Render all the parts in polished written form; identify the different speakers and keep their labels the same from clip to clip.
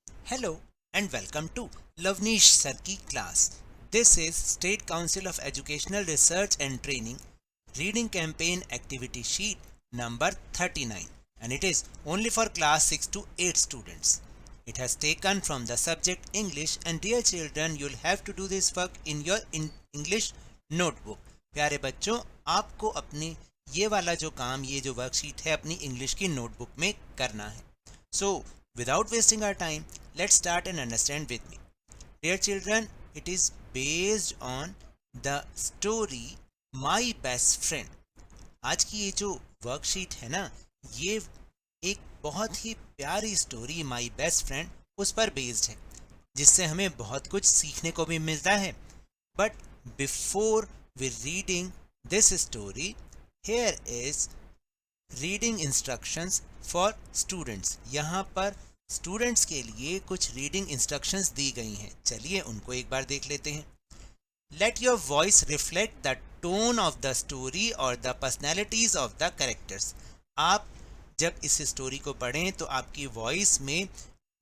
Speaker 1: Hello and welcome to Lavnish Sir की class. This is State Council of Educational Research and Training Reading Campaign Activity Sheet number 39, and it is only for class 6 to 8 students. It has taken from the subject English, and dear children, you'll have to do this work in your English notebook. प्यारे बच्चों, आपको अपनी ये वाला जो काम, ये जो वर्कशीट है, अपनी इंग्लिश की नोटबुक में करना है. So without wasting our time, let's start and understand with me. Dear children, it is based on the story My Best Friend. आज की ये जो वर्कशीट है ना, ये एक बहुत ही प्यारी स्टोरी माई बेस्ट फ्रेंड उस पर बेस्ड है, जिससे हमें बहुत कुछ सीखने को भी मिलता है. But before we reading this story, here is reading instructions for students. यहाँ पर स्टूडेंट्स के लिए कुछ रीडिंग इंस्ट्रक्शंस दी गई हैं. चलिए उनको एक बार देख लेते हैं. Let your voice reflect the tone of the story और the personalities of the characters. आप जब इस स्टोरी को पढ़ें तो आपकी वॉइस में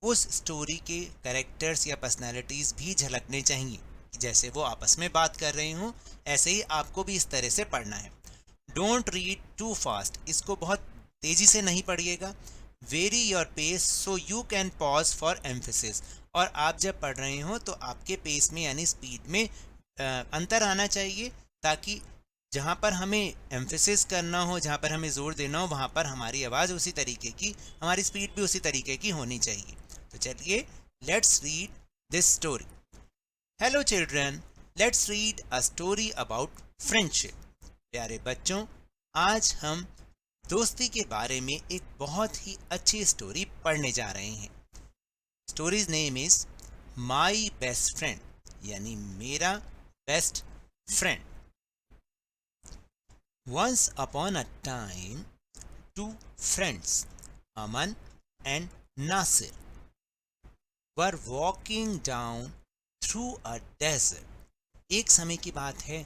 Speaker 1: उस स्टोरी के कैरेक्टर्स या पर्सनैलिटीज भी झलकने चाहिए. जैसे वो आपस में बात कर रहे हों, ऐसे ही आपको भी इस तरह से पढ़ना है. Don't read too fast. इसको बहुत तेजी से नहीं पढ़िएगा. Vary your pace so you can pause for emphasis. और आप जब पढ़ रहे हो तो आपके पेस में यानी स्पीड में अंतर आना चाहिए, ताकि जहाँ पर हमें एम्फेसिस करना हो, जहाँ पर हमें जोर देना हो, वहाँ पर हमारी आवाज़ उसी तरीके की, हमारी स्पीड भी उसी तरीके की होनी चाहिए. तो चलिए, let's read this story. Hello children, let's read a story about friendship. प्यारे बच्चों, आज हम दोस्ती के बारे में एक बहुत ही अच्छी स्टोरी पढ़ने जा रहे हैं. Story's name is my best friend, यानी मेरा best friend. Once upon a time, two friends, Aman and Nasir, were walking down through a desert. एक समय की बात है,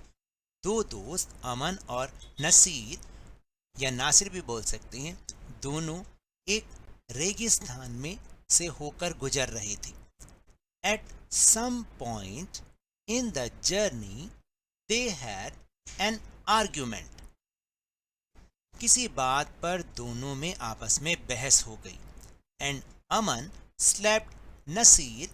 Speaker 1: दो दोस्त अमन और नसीर या नासिर भी बोल सकते हैं, दोनों एक रेगिस्तान में से होकर गुजर रहे थे. At some point in the journey they had an argument. किसी बात पर दोनों में आपस में बहस हो गई. And Aman slapped Naseer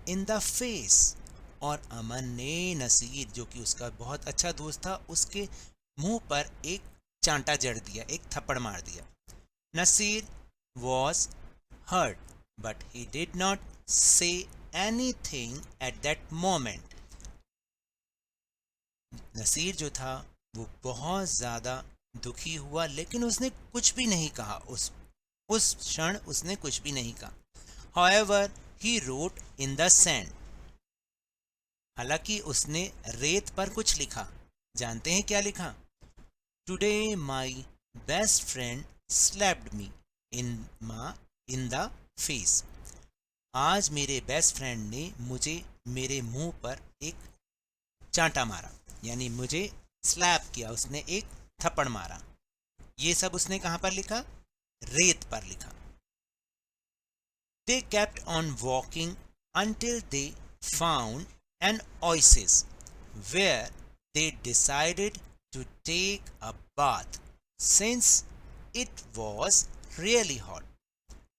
Speaker 1: in the face. और अमन ने नसीर, जो कि उसका बहुत अच्छा दोस्त था, उसके मुंह पर एक चांटा जड़ दिया, एक थप्पड़ मार दिया. Naseer was hurt but he did not say anything at that moment. Naseer जो था वो बहुत ज़्यादा दुखी हुआ, लेकिन उसने कुछ भी नहीं कहा. उस क्षण उसने कुछ भी नहीं कहा. However, he wrote in the sand. हालांकि उसने रेत पर कुछ लिखा. जानते हैं क्या लिखा? Today my best friend slapped me in the face. आज मेरे बेस्ट फ्रेंड ने मुझे मेरे मुंह पर एक चांटा मारा, यानी मुझे स्लैप किया, उसने एक थप्पड़ मारा. ये सब उसने कहाँ पर लिखा? रेत पर लिखा. They kept on walking until they found an oasis where they decided to take a bath since it was really hot.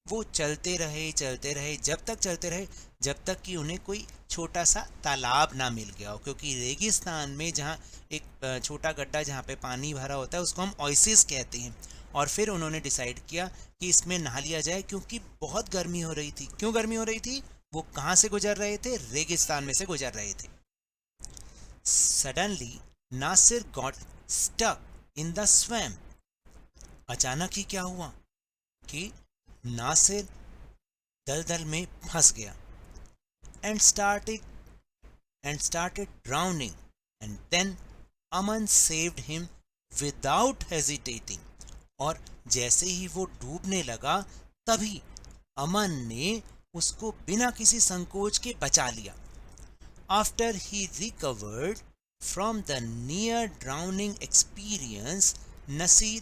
Speaker 1: वो चलते रहे, जब तक चलते रहे जब तक कि उन्हें कोई छोटा सा तालाब ना मिल गया हो, क्योंकि रेगिस्तान में जहाँ एक छोटा गड्ढा जहाँ पे पानी भरा होता है उसको हम ओएसिस कहते हैं. और फिर उन्होंने डिसाइड किया कि इसमें नहा लिया जाए, क्योंकि बहुत गर्मी हो रही थी. क्यों गर्मी हो रही थी? वो कहाँ से गुजर रहे थे? रेगिस्तान में से गुजर रहे थे. Suddenly Nasir got stuck in the swamp. अचानक ही क्या हुआ कि नासिर दलदल में फंस गया. And started drowning. And then Aman saved him without hesitating. और जैसे ही वो डूबने लगा, तभी अमन ने उसको बिना किसी संकोच के बचा लिया. After he recovered from the near drowning experience, Naseer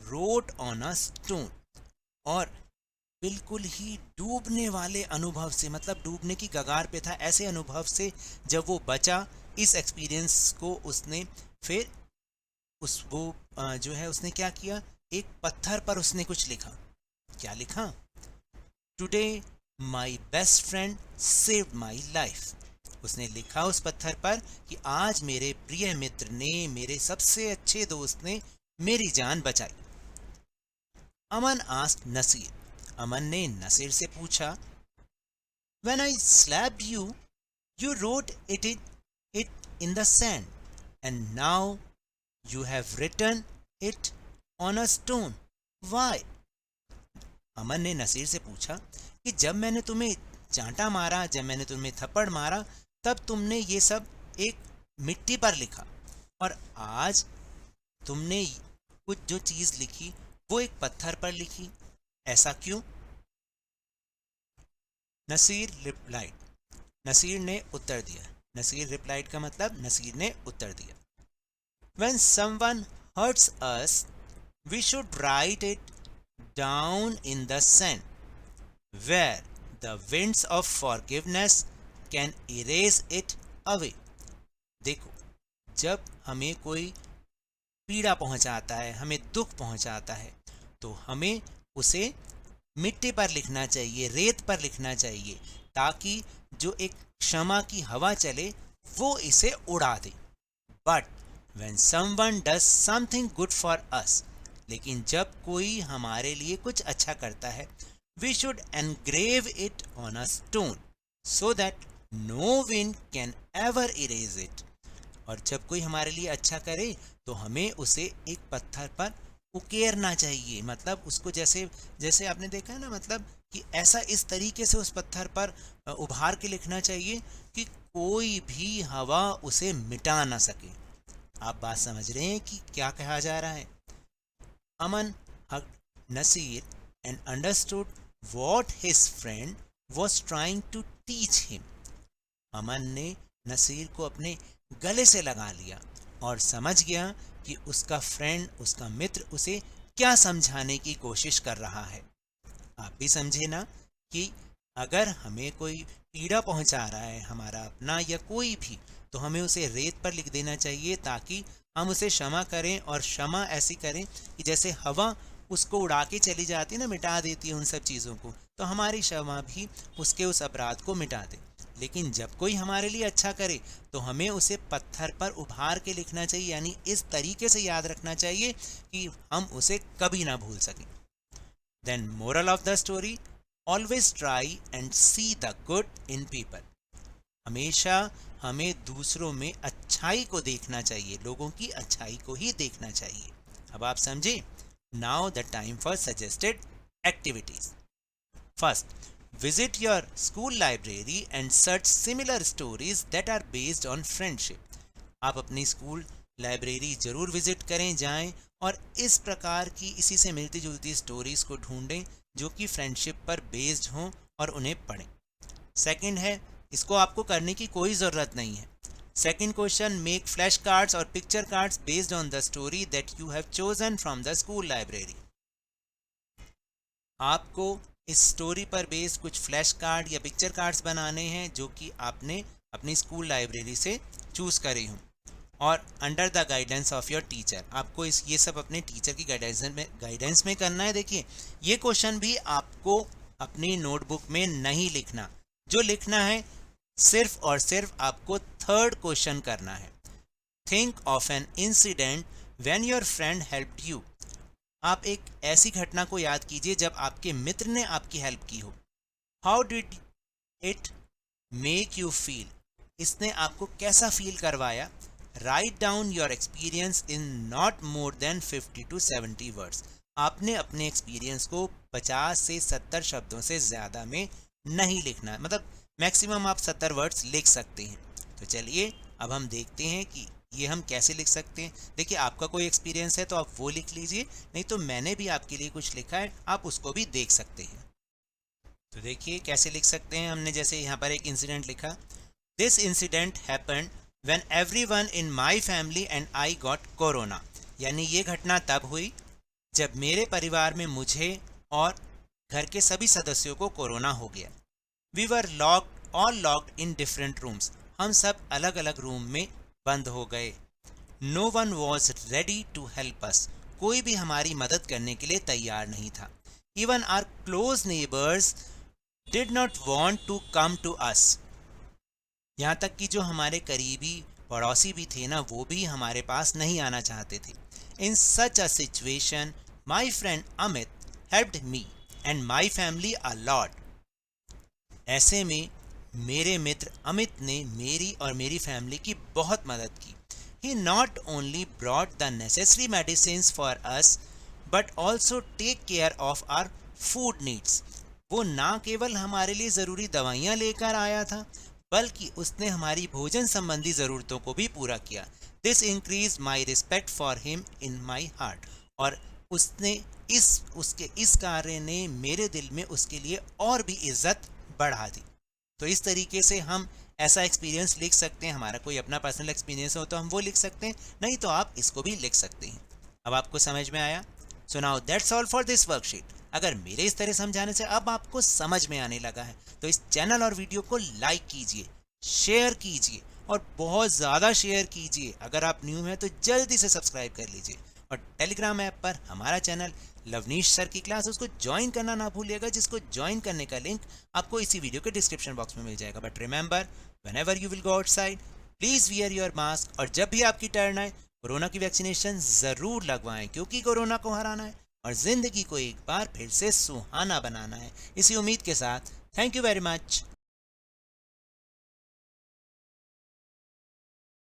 Speaker 1: wrote on a stone. और बिल्कुल ही डूबने वाले अनुभव से, मतलब डूबने की कगार पे था, ऐसे अनुभव से जब वो बचा, इस एक्सपीरियंस को उसने फिर जो है उसने क्या किया, एक पत्थर पर उसने कुछ लिखा। क्या लिखा? Today my best friend saved my life. उसने लिखा उस पत्थर पर कि आज मेरे प्रिय मित्र ने, मेरे सबसे अच्छे दोस्त ने मेरी जान बचाई। अमन आस्क्ड नसीर। अमन ने नसीर से पूछा, When I slapped you, you wrote it in the sand, and now you have written it on a stone. Why? अमन ने नसीर से पूछा कि जब मैंने तुम्हें चांटा मारा, जब मैंने तुम्हें थप्पड़ मारा, तब तुमने ये सब एक मिट्टी पर लिखा, और आज तुमने कुछ जो चीज लिखी वो एक पत्थर पर लिखी, ऐसा क्यों? नसीर रिप्लाइड। नसीर ने उत्तर दिया। नसीर रिप्लाइड का मतलब नसीर ने उत्तर दिया। When someone hurts us, we should write it down in the sand, where the winds of forgiveness can erase it away. देखो, जब हमें कोई पीड़ा पहुंचाता है, हमें दुख पहुंचाता है, तो हमें उसे मिट्टी पर लिखना चाहिए, रेत पर लिखना चाहिए, ताकि जो एक क्षमा की हवा चले वो इसे उड़ा दे। But when someone does something good for us, लेकिन जब कोई हमारे लिए कुछ अच्छा करता है, we should engrave it on a stone so that no wind can ever erase it. और जब कोई हमारे लिए अच्छा करे तो हमें उसे एक पत्थर पर उकेरना चाहिए, मतलब उसको जैसे जैसे आपने देखा है ना, मतलब कि ऐसा इस तरीके से उस पत्थर पर उभार के लिखना चाहिए कि कोई भी हवा उसे मिटा ना सके। आप बात समझ रहे हैं कि क्या कहा जा रहा है? अमन hugged Nasir and understood what his friend was trying to teach him. अमन ने नसीर को अपने गले से लगा लिया और समझ गया कि उसका फ्रेंड, उसका मित्र उसे क्या समझाने की कोशिश कर रहा है। आप भी समझे ना कि अगर हमें कोई पीड़ा पहुंचा रहा है, हमारा अपना या कोई भी, तो हमें उसे रेत पर लिख देना चाहिए ताकि हम उसे क्षमा करें, और क्षमा ऐसी करें कि जैसे हवा उसको उड़ा के चली जाती है ना, मिटा देती है उन सब चीज़ों को, तो हमारी क्षमा भी उसके उस अपराध को मिटा दे। लेकिन जब कोई हमारे लिए अच्छा करे तो हमें उसे पत्थर पर उभार के लिखना चाहिए, यानी इस तरीके से याद रखना चाहिए कि हम उसे कभी ना भूल सकें। Then moral of the story, always try and see the good in people. हमेशा हमें दूसरों में अच्छाई को देखना चाहिए, लोगों की अच्छाई को ही देखना चाहिए। अब आप समझे? Now the time for suggested activities. First, visit your school library and search similar stories that are based on friendship. आप अपनी स्कूल लाइब्रेरी जरूर विजिट करें, जाएं और इस प्रकार की, इसी से मिलती जुलती स्टोरीज को ढूंढें जो कि फ्रेंडशिप पर बेस्ड हों और उन्हें पढ़ें। सेकंड है, इसको आपको करने की कोई ज़रूरत नहीं है। Second question, make flash cards और picture cards based on the story that you have chosen from the school library. आपको इस स्टोरी पर बेस्ड कुछ फ्लैश कार्ड या पिक्चर कार्ड्स बनाने हैं जो कि आपने अपनी स्कूल लाइब्रेरी से चूज़ करे हों, और under the guidance of your teacher. आपको ये सब अपने टीचर की गाइडेंस में करना है। देखिए, ये क्वेश्चन भी आपको अपनी नोटबुक में नहीं लिखना, जो लिखना है सिर्फ और सिर्फ आपको थर्ड क्वेश्चन करना है। Think of an incident when your friend helped you. आप एक ऐसी घटना को याद कीजिए जब आपके मित्र ने आपकी हेल्प की हो। How did it make you feel? इसने आपको कैसा फील करवाया? Write down your experience in not more than 50 to 70 words. आपने अपने एक्सपीरियंस को 50 से 70 शब्दों से ज़्यादा में नहीं लिखना, मतलब मैक्सिमम आप 70 वर्ड्स लिख सकते हैं। तो चलिए अब हम देखते हैं कि ये हम कैसे लिख सकते हैं। देखिए, आपका कोई एक्सपीरियंस है तो आप वो लिख लीजिए, नहीं तो मैंने भी आपके लिए कुछ लिखा है, आप उसको भी देख सकते हैं। तो देखिए कैसे लिख सकते हैं। हमने जैसे यहाँ पर एक इंसिडेंट लिखा, this incident happened when everyone in my family and I got corona. यानी ये घटना तब हुई जब मेरे परिवार में मुझे और घर के सभी सदस्यों को कोरोना हो गया। We were locked in different rooms. हम सब अलग अलग रूम में बंद हो गए। No one was ready to help us. कोई भी हमारी मदद करने के लिए तैयार नहीं था। Even our close neighbours did not want to come to us. यहाँ तक कि जो हमारे करीबी पड़ोसी भी थे ना, वो भी हमारे पास नहीं आना चाहते थे। In such a situation my friend Amit helped me and my family a lot. ऐसे में मेरे मित्र अमित ने मेरी और मेरी फैमिली की बहुत मदद की। He not only brought the necessary medicines for us but also take care of our food needs. वो ना केवल हमारे लिए ज़रूरी दवाइयाँ लेकर आया था, बल्कि उसने हमारी भोजन संबंधी ज़रूरतों को भी पूरा किया। This increase my respect for him in my heart. और उसने उसके इस कार्य ने मेरे दिल में उसके लिए और भी इज्जत बढ़ा दी। तो इस तरीके से हम ऐसा एक्सपीरियंस लिख सकते हैं। हमारा कोई अपना पर्सनल एक्सपीरियंस हो तो हम वो लिख सकते हैं, नहीं तो आप इसको भी लिख सकते हैं। अब आपको समझ में आया? So now that's all for this worksheet. अगर मेरे इस तरह समझाने से अब आपको समझ में आने लगा है तो इस चैनल और वीडियो को लाइक कीजिए, शेयर कीजिए और बहुत ज़्यादा शेयर कीजिए। अगर आप न्यू हैं तो जल्दी से सब्सक्राइब कर लीजिए और टेलीग्राम ऐप पर हमारा चैनल लवनीश सर की क्लास, उसको ज्वाइन करना ना भूलिएगा, जिसको ज्वाइन करने का लिंक आपको इसी वीडियो के डिस्क्रिप्शन बॉक्स में मिल जाएगा। But remember, whenever you will go outside please wear your mask. और जब भी आपकी टर्न आए कोरोना की वैक्सीनेशन ज़रूर लगवाएं, क्योंकि कोरोना को हराना है और ज़िंदगी को एक बार फिर से सुहाना बनाना है। इसी उम्मीद के साथ थैंक यू वेरी मच।